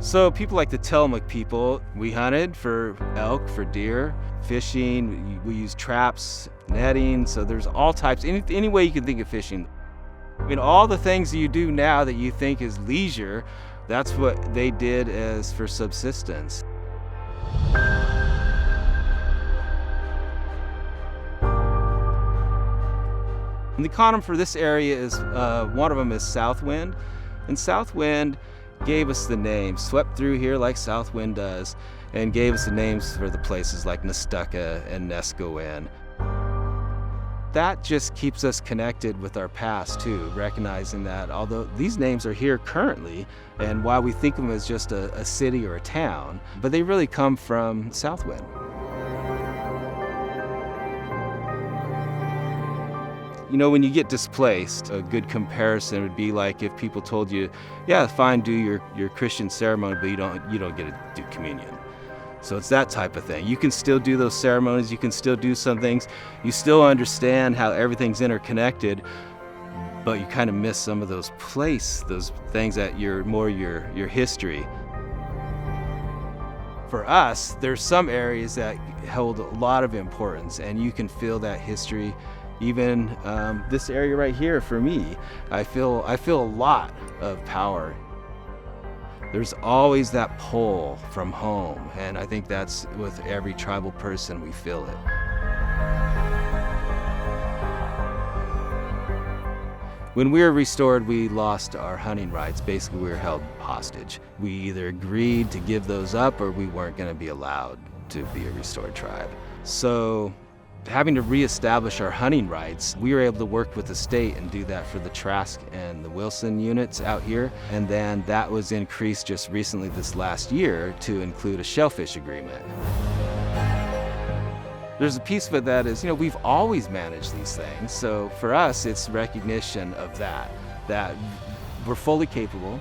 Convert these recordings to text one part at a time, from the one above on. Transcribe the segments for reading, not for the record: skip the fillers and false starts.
So people like the Tillamook people, we hunted for elk, for deer, fishing, we use traps, netting, so there's all types, any way you can think of fishing. I mean, all the things that you do now that you think is leisure, that's what they did as for subsistence. And the condom for this area is, one of them is south wind. And south wind gave us the name, swept through here like south wind does, and gave us the names for the places like Nestucca and Nescowan. That just keeps us connected with our past too, recognizing that although these names are here currently, and while we think of them as just a city or a town, but they really come from Southwind. You know, when you get displaced, a good comparison would be like if people told you, yeah, fine, do your Christian ceremony, but you don't get to do communion. So it's that type of thing. You can still do those ceremonies, you can still do some things, you still understand how everything's interconnected, but you kind of miss some of those things that your history. For us, there's some areas that hold a lot of importance, and you can feel that history. Even this area right here, for me, I feel a lot of power. There's always that pull from home, and I think that's with every tribal person, we feel it. When we were restored, we lost our hunting rights. Basically, we were held hostage. We either agreed to give those up or we weren't going to be allowed to be a restored tribe. So, having to reestablish our hunting rights, we were able to work with the state and do that for the Trask and the Wilson units out here. And then that was increased just recently this last year to include a shellfish agreement. There's a piece of it that is, we've always managed these things. So for us, it's recognition of that we're fully capable.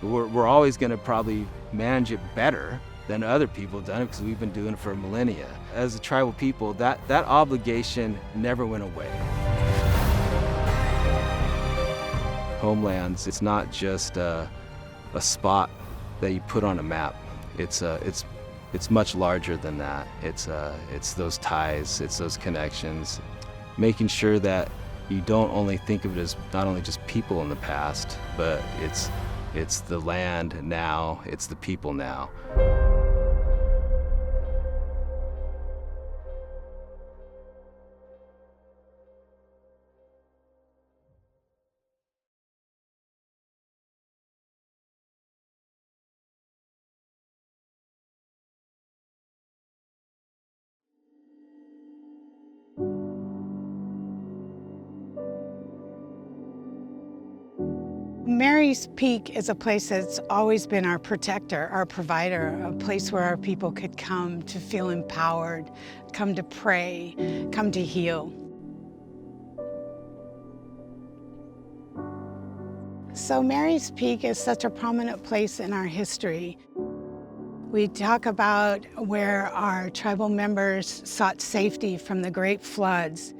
We're always gonna probably manage it better than other people have done it because we've been doing it for millennia. As a tribal people, that obligation never went away. Homelands, it's not just a spot that you put on a map. It's much larger than that. It's those ties, it's those connections. Making sure that you don't only think of it as not only just people in the past, but it's the land now, it's the people now. Mary's Peak is a place that's always been our protector, our provider, a place where our people could come to feel empowered, come to pray, come to heal. So Mary's Peak is such a prominent place in our history. We talk about where our tribal members sought safety from the great floods.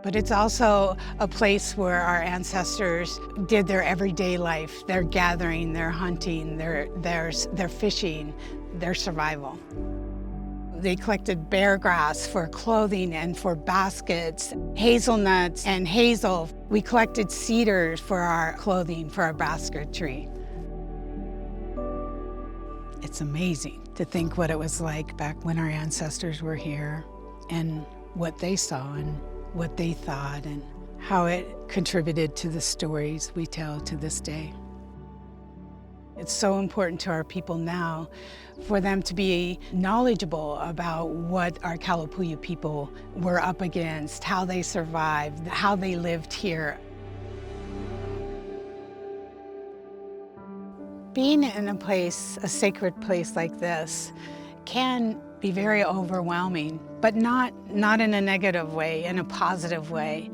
But it's also a place where our ancestors did their everyday life, their gathering, their hunting, their fishing, their survival. They collected bear grass for clothing and for baskets, hazelnuts and hazel. We collected cedars for our clothing, for our basketry. It's amazing to think what it was like back when our ancestors were here and what they saw and what they thought and how it contributed to the stories we tell to this day. It's so important to our people now for them to be knowledgeable about what our Kalapuya people were up against, how they survived, how they lived here. Being in a place, a sacred place like this, can be very overwhelming, but not in a negative way, in a positive way.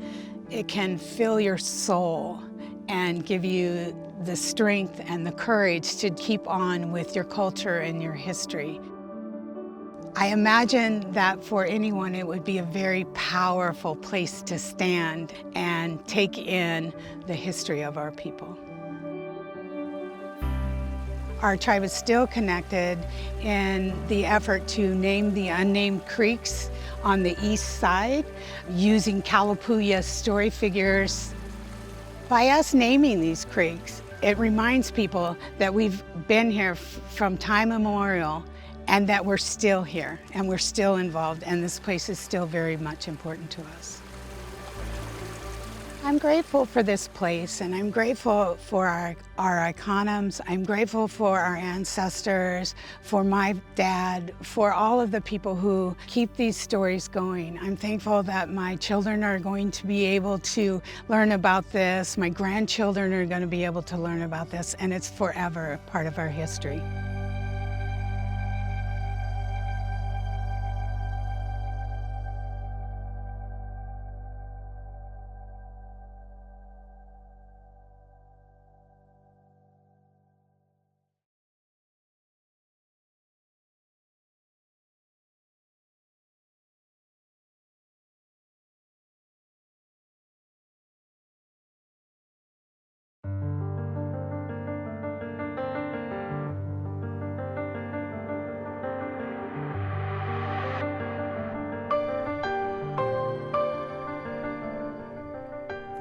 It can fill your soul and give you the strength and the courage to keep on with your culture and your history. I imagine that for anyone, it would be a very powerful place to stand and take in the history of our people. Our tribe is still connected in the effort to name the unnamed creeks on the east side using Kalapuya story figures. By us naming these creeks, it reminds people that we've been here from time immemorial and that we're still here and we're still involved, and this place is still very much important to us. I'm grateful for this place, and I'm grateful for our iconums. I'm grateful for our ancestors, for my dad, for all of the people who keep these stories going. I'm thankful that my children are going to be able to learn about this. My grandchildren are going to be able to learn about this, and it's forever a part of our history.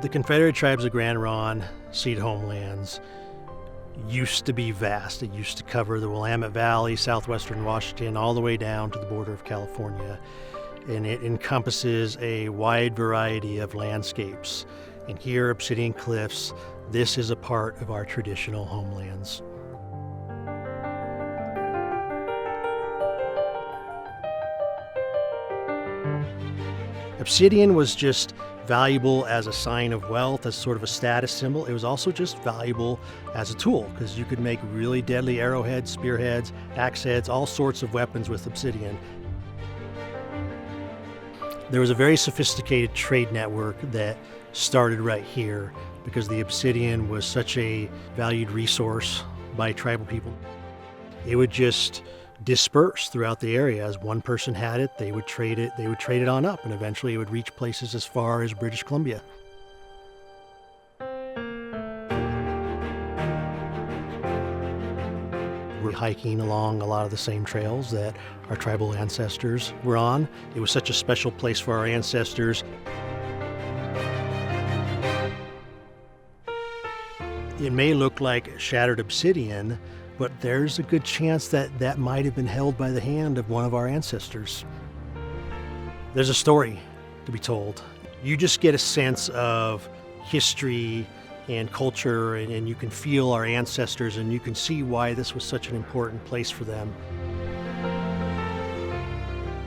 The Confederate Tribes of Grand Ronde Ceded Homelands used to be vast. It used to cover the Willamette Valley, southwestern Washington, all the way down to the border of California. And it encompasses a wide variety of landscapes. And here, Obsidian Cliffs, this is a part of our traditional homelands. Obsidian was just valuable as a sign of wealth, as sort of a status symbol. It was also just valuable as a tool because you could make really deadly arrowheads, spearheads, axe heads, all sorts of weapons with obsidian. There was a very sophisticated trade network that started right here because the obsidian was such a valued resource by tribal people. It would just disperse throughout the area. As one person had it, they would trade it on up, and eventually it would reach places as far as British Columbia. We're hiking along a lot of the same trails that our tribal ancestors were on. It was such a special place for our ancestors. It may look like shattered obsidian, but there's a good chance that that might have been held by the hand of one of our ancestors. There's a story to be told. You just get a sense of history and culture, and you can feel our ancestors, and you can see why this was such an important place for them.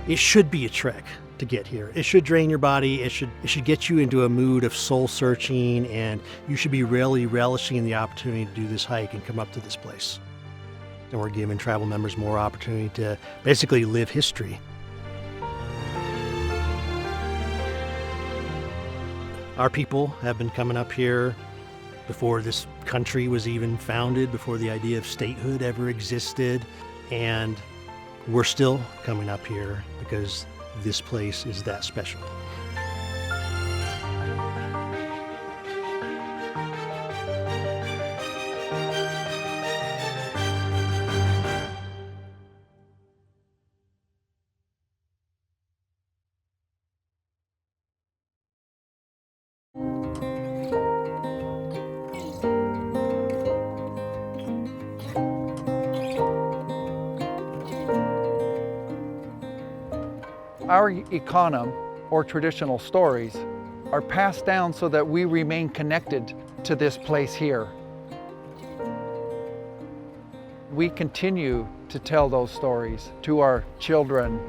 It should be a trek to get here. It should drain your body. It should get you into a mood of soul searching, and you should be really relishing in the opportunity to do this hike and come up to this place. And we're giving tribal members more opportunity to basically live history. Our people have been coming up here before this country was even founded, before the idea of statehood ever existed, and we're still coming up here because this place is that special. Our iconum, or traditional stories, are passed down so that we remain connected to this place here. We continue to tell those stories to our children.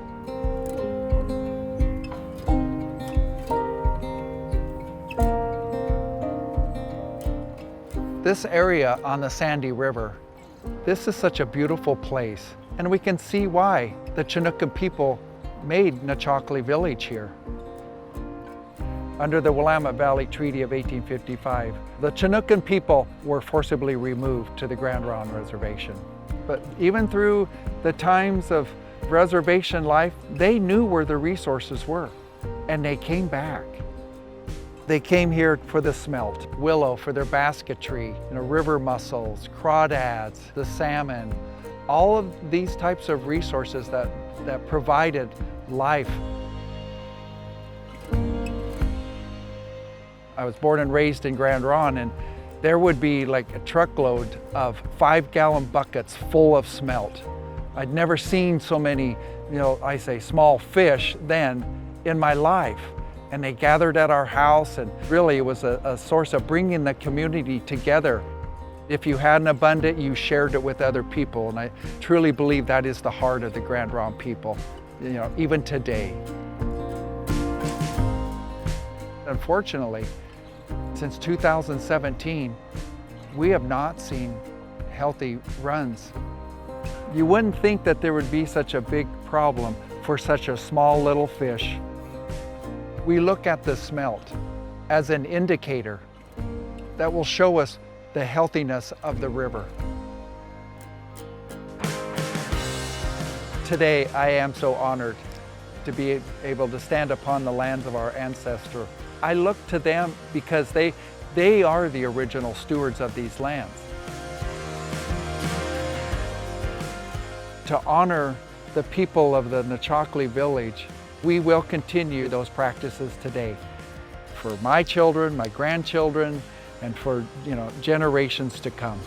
This area on the Sandy River, this is such a beautiful place, and we can see why the Chinookan people made Nechockley Village here. Under the Willamette Valley Treaty of 1855, the Chinookan people were forcibly removed to the Grand Ronde Reservation. But even through the times of reservation life, they knew where the resources were, and they came back. They came here for the smelt, willow for their basketry, river mussels, crawdads, the salmon, all of these types of resources that provided life. I was born and raised in Grand Ronde, and there would be like a truckload of 5-gallon buckets full of smelt. I'd never seen so many, I say small fish then in my life. And they gathered at our house, and really it was a source of bringing the community together. If you had an abundant, you shared it with other people, and I truly believe that is the heart of the Grand Ronde people, even today. Unfortunately, since 2017, we have not seen healthy runs. You wouldn't think that there would be such a big problem for such a small little fish. We look at the smelt as an indicator that will show us the healthiness of the river. Today, I am so honored to be able to stand upon the lands of our ancestors. I look to them because they are the original stewards of these lands. To honor the people of the Nochoclee village, we will continue those practices today for my children, my grandchildren, and for generations to come.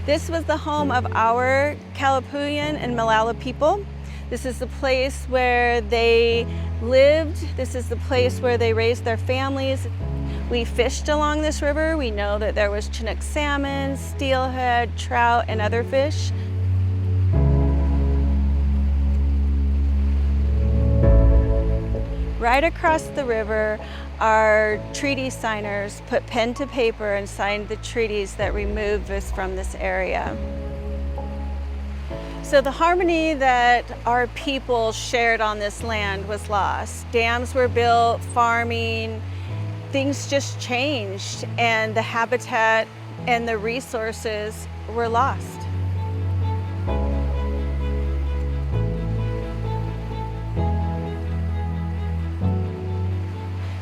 This was the home of our Kalapuyan and Malala people. This is the place where they lived. This is the place where they raised their families. We fished along this river. We know that there was Chinook salmon, steelhead, trout, and other fish. Right across the river, our treaty signers put pen to paper and signed the treaties that removed us from this area. So the harmony that our people shared on this land was lost. Dams were built, farming, things just changed, and the habitat and the resources were lost.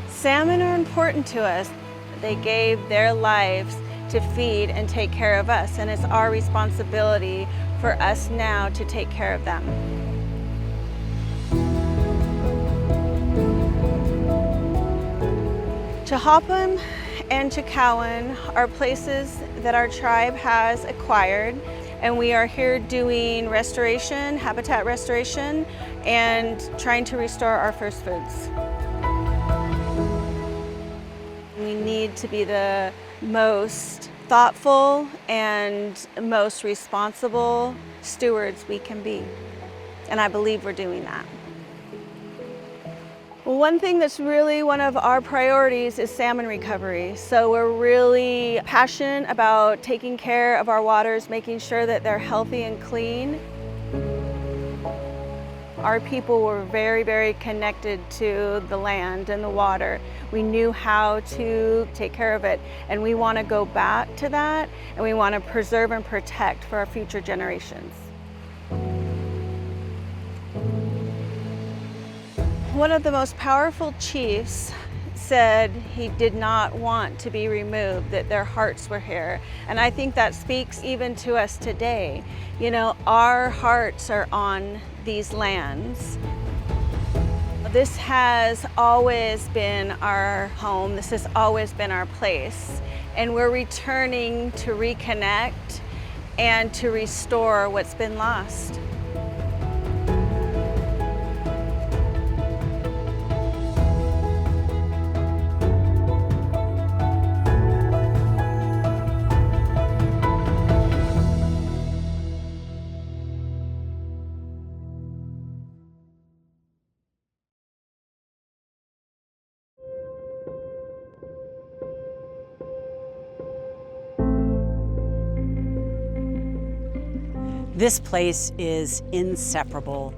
Salmon are important to us. They gave their lives to feed and take care of us, and it's our responsibility for us now to take care of them. Chahapam and Chikawan are places that our tribe has acquired, and we are here doing restoration, habitat restoration, and trying to restore our first foods. We need to be the most thoughtful and most responsible stewards we can be. And I believe we're doing that. Well, one thing that's really one of our priorities is salmon recovery. So we're really passionate about taking care of our waters, making sure that they're healthy and clean. Our people were very, very connected to the land and the water. We knew how to take care of it, and we want to go back to that, and we want to preserve and protect for our future generations. One of the most powerful chiefs said he did not want to be removed, that their hearts were here. And I think that speaks even to us today. Our hearts are on these lands. This has always been our home. This has always been our place. And we're returning to reconnect and to restore what's been lost. This place is inseparable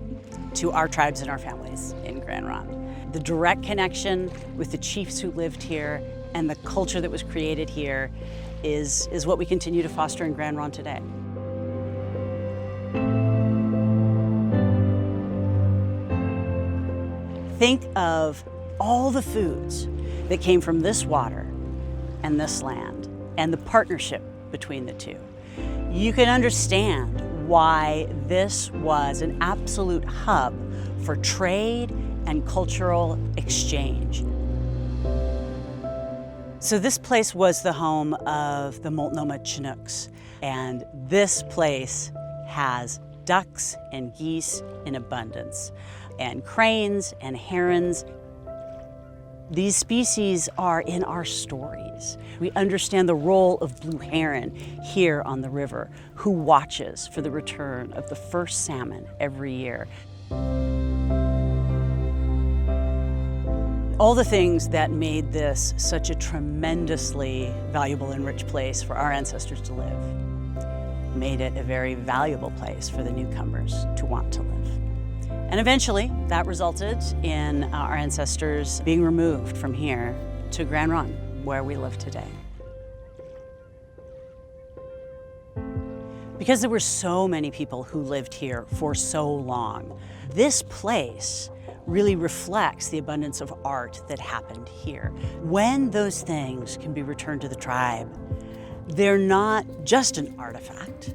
to our tribes and our families in Grand Ronde. The direct connection with the chiefs who lived here and the culture that was created here is what we continue to foster in Grand Ronde today. Think of all the foods that came from this water and this land and the partnership between the two. You can understand why this was an absolute hub for trade and cultural exchange. So this place was the home of the Multnomah Chinooks, and this place has ducks and geese in abundance, and cranes and herons. These species are in our stories. We understand the role of blue heron here on the river, who watches for the return of the first salmon every year. All the things that made this such a tremendously valuable and rich place for our ancestors to live made it a very valuable place for the newcomers to want to live. And eventually, that resulted in our ancestors being removed from here to Grand Ronde, where we live today. Because there were so many people who lived here for so long, this place really reflects the abundance of art that happened here. When those things can be returned to the tribe, they're not just an artifact.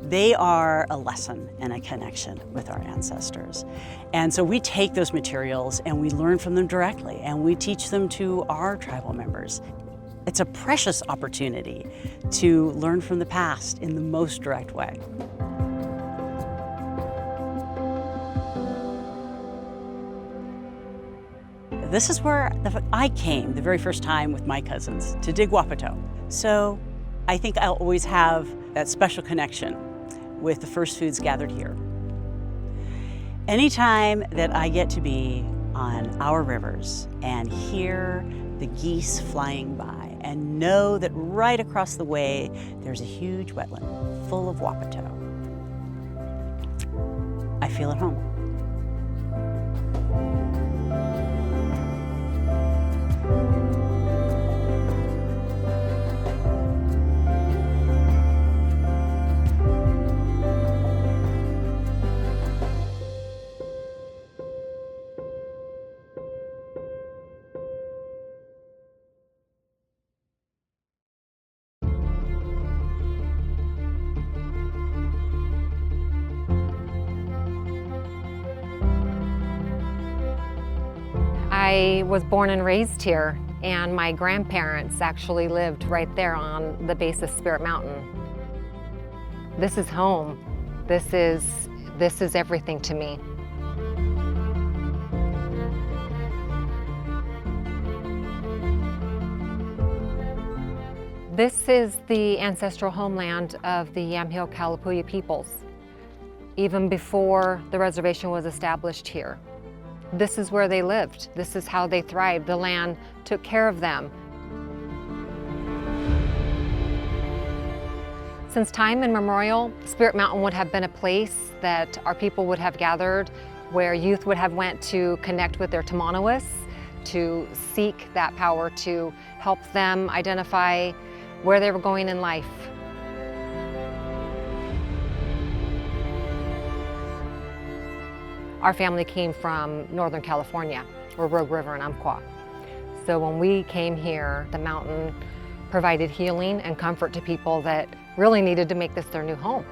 They are a lesson and a connection with our ancestors. And so we take those materials and we learn from them directly, and we teach them to our tribal members. It's a precious opportunity to learn from the past in the most direct way. This is where I came the very first time with my cousins to dig Wapato. So I think I'll always have that special connection with the first foods gathered here. Anytime that I get to be on our rivers and hear the geese flying by and know that right across the way there's a huge wetland full of Wapato, I feel at home. I was born and raised here, and my grandparents actually lived right there on the base of Spirit Mountain. This is home. This is everything to me. This is the ancestral homeland of the Yamhill Kalapuya peoples, even before the reservation was established here. This is where they lived. This is how they thrived. The land took care of them. Since time immemorial, Spirit Mountain would have been a place that our people would have gathered, where youth would have went to connect with their Tamanoas, to seek that power, to help them identify where they were going in life. Our family came from Northern California, or Rogue River and Umpqua. So when we came here, the mountain provided healing and comfort to people that really needed to make this their new home.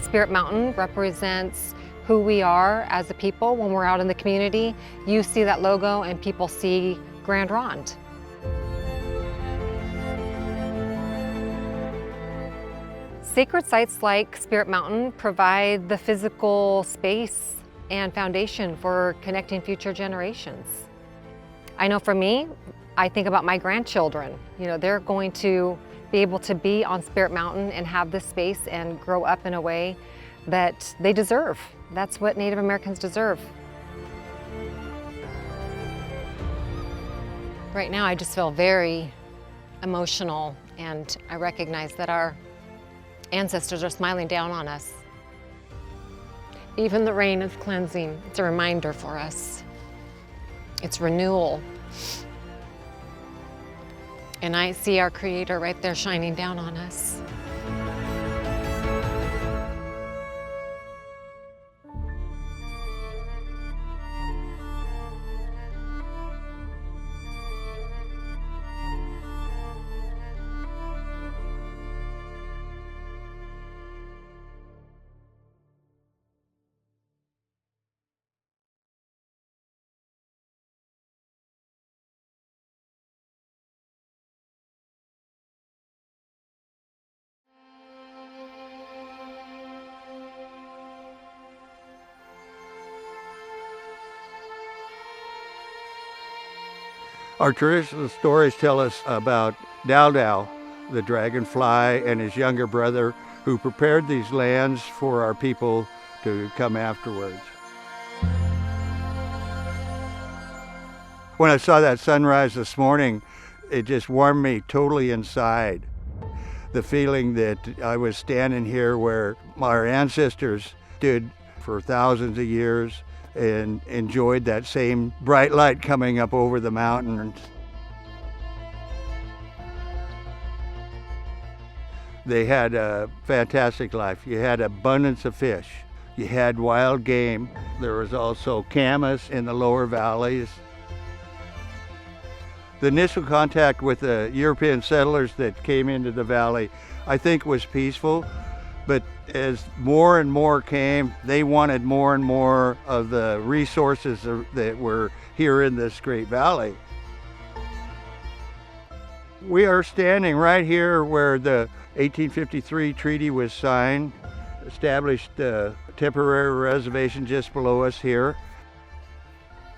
Spirit Mountain represents who we are as a people. When we're out in the community, you see that logo and people see Grand Ronde. Sacred sites like Spirit Mountain provide the physical space and foundation for connecting future generations. I know for me, I think about my grandchildren. You know, they're going to be able to be on Spirit Mountain and have this space and grow up in a way that they deserve. That's what Native Americans deserve. Right now, I just feel very emotional, and I recognize that our ancestors are smiling down on us. Even the rain is cleansing. It's a reminder for us. It's renewal. And I see our Creator right there shining down on us. Our traditional stories tell us about Dao Dao, the dragonfly, and his younger brother who prepared these lands for our people to come afterwards. When I saw that sunrise this morning, it just warmed me totally inside. The feeling that I was standing here where our ancestors stood for thousands of years and enjoyed that same bright light coming up over the mountains. They had a fantastic life. You had abundance of fish. You had wild game. There was also camas in the lower valleys. The initial contact with the European settlers that came into the valley, I think, was peaceful. But as more and more came, they wanted more and more of the resources that were here in this great valley. We are standing right here where the 1853 treaty was signed, established a temporary reservation just below us here.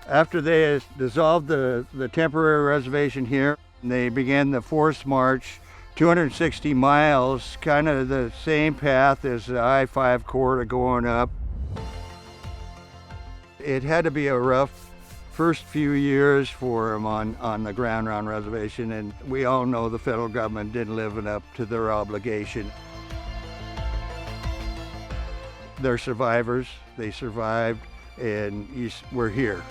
After they dissolved the temporary reservation here, they began the forced march, 260 miles, kind of the same path as the I-5 corridor going up. It had to be a rough first few years for them on the Ground Round Reservation, and we all know the federal government didn't live up to their obligation. They're survivors, they survived, and we're here.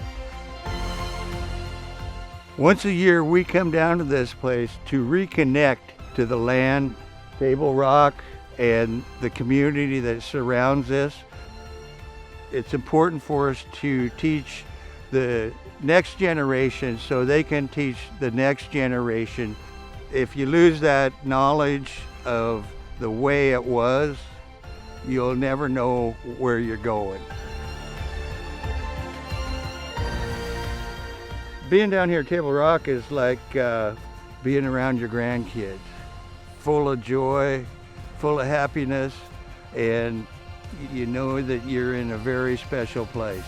Once a year, we come down to this place to reconnect to the land, Table Rock, and the community that surrounds us. It's important for us to teach the next generation so they can teach the next generation. If you lose that knowledge of the way it was, you'll never know where you're going. Being down here at Table Rock is like being around your grandkids. Full of joy, full of happiness, and you know that you're in a very special place.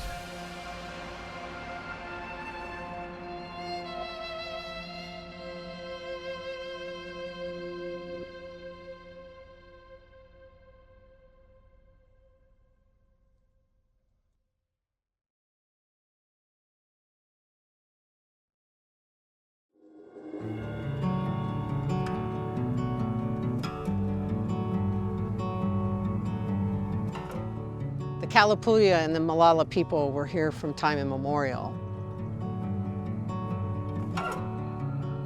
The Kalapuya and the Malala people were here from time immemorial.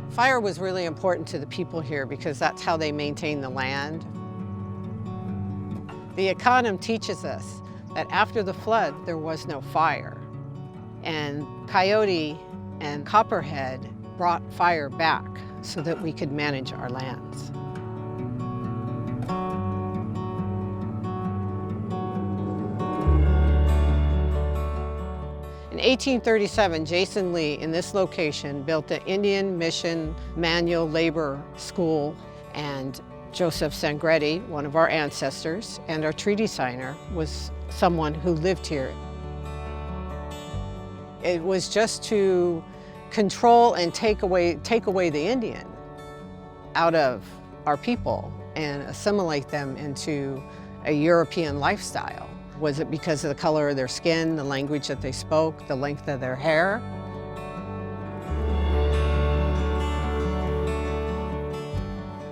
Fire was really important to the people here because that's how they maintained the land. The Econom teaches us that after the flood, there was no fire. And Coyote and Copperhead brought fire back so that we could manage our lands. In 1837, Jason Lee in this location built the Indian Mission Manual Labor School, and Joseph Sangretti, one of our ancestors and our treaty signer, was someone who lived here. It was just to control and take away the Indian out of our people and assimilate them into a European lifestyle. Was it because of the color of their skin, the language that they spoke, the length of their hair?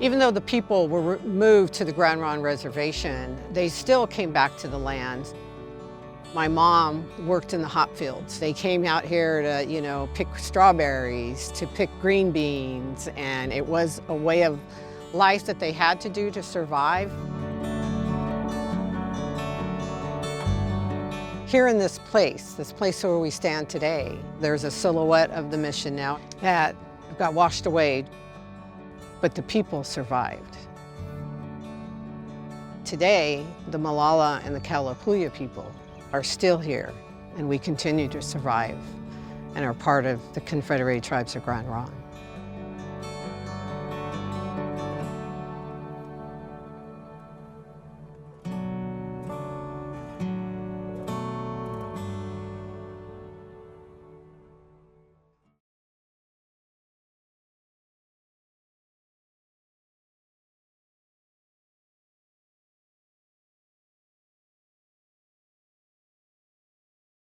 Even though the people were moved to the Grand Ronde Reservation, they still came back to the land. My mom worked in the hop fields. They came out here to, pick strawberries, to pick green beans, and it was a way of life that they had to do to survive. Here in this place where we stand today, there's a silhouette of the mission now that got washed away, but the people survived. Today, the Molalla and the Kalapuya people are still here, and we continue to survive and are part of the Confederated Tribes of Grand Ronde.